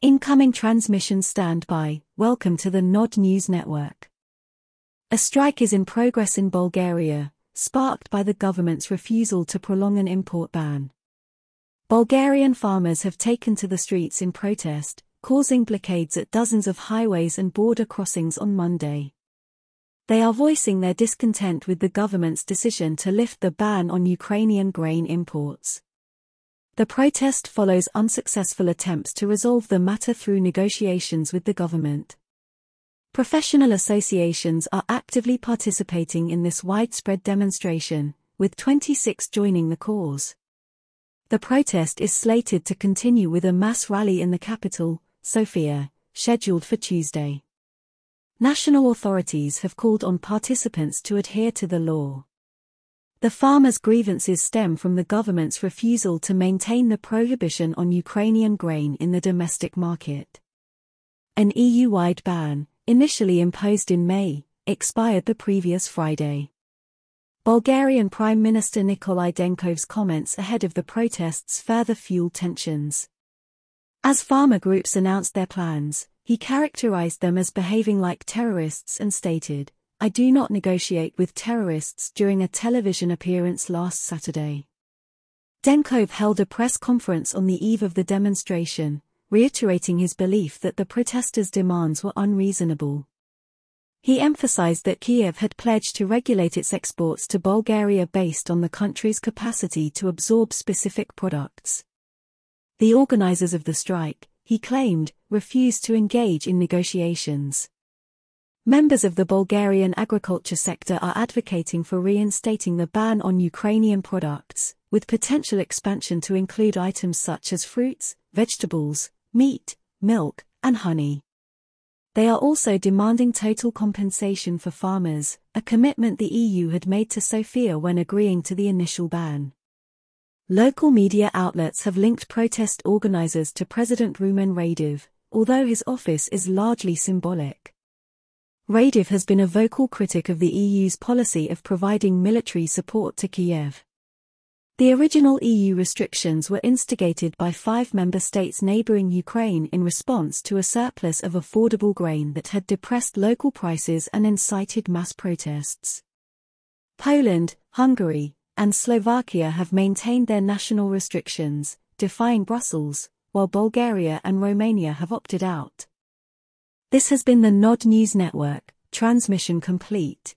Incoming transmission standby. Welcome to the Nod News Network. A strike is in progress in Bulgaria, sparked by the government's refusal to prolong an import ban. Bulgarian farmers have taken to the streets in protest, causing blockades at dozens of highways and border crossings on Monday. They are voicing their discontent with the government's decision to lift the ban on Ukrainian grain imports. The protest follows unsuccessful attempts to resolve the matter through negotiations with the government. Professional associations are actively participating in this widespread demonstration, with 26 joining the cause. The protest is slated to continue with a mass rally in the capital, Sofia, scheduled for Tuesday. National authorities have called on participants to adhere to the law. The farmers' grievances stem from the government's refusal to maintain the prohibition on Ukrainian grain in the domestic market. An EU-wide ban, initially imposed in May, expired the previous Friday. Bulgarian Prime Minister Nikolai Denkov's comments ahead of the protests further fueled tensions. As farmer groups announced their plans, he characterized them as behaving like terrorists and stated, "I do not negotiate with terrorists," during a television appearance last Saturday. Denkov held a press conference on the eve of the demonstration, reiterating his belief that the protesters' demands were unreasonable. He emphasized that Kiev had pledged to regulate its exports to Bulgaria based on the country's capacity to absorb specific products. The organizers of the strike, he claimed, refused to engage in negotiations. Members of the Bulgarian agriculture sector are advocating for reinstating the ban on Ukrainian products, with potential expansion to include items such as fruits, vegetables, meat, milk, and honey. They are also demanding total compensation for farmers, a commitment the EU had made to Sofia when agreeing to the initial ban. Local media outlets have linked protest organizers to President Rumen Radev, although his office is largely symbolic. Radev has been a vocal critic of the EU's policy of providing military support to Kiev. The original EU restrictions were instigated by 5 member states neighboring Ukraine in response to a surplus of affordable grain that had depressed local prices and incited mass protests. Poland, Hungary, and Slovakia have maintained their national restrictions, defying Brussels, while Bulgaria and Romania have opted out. This has been the Nod News Network, transmission complete.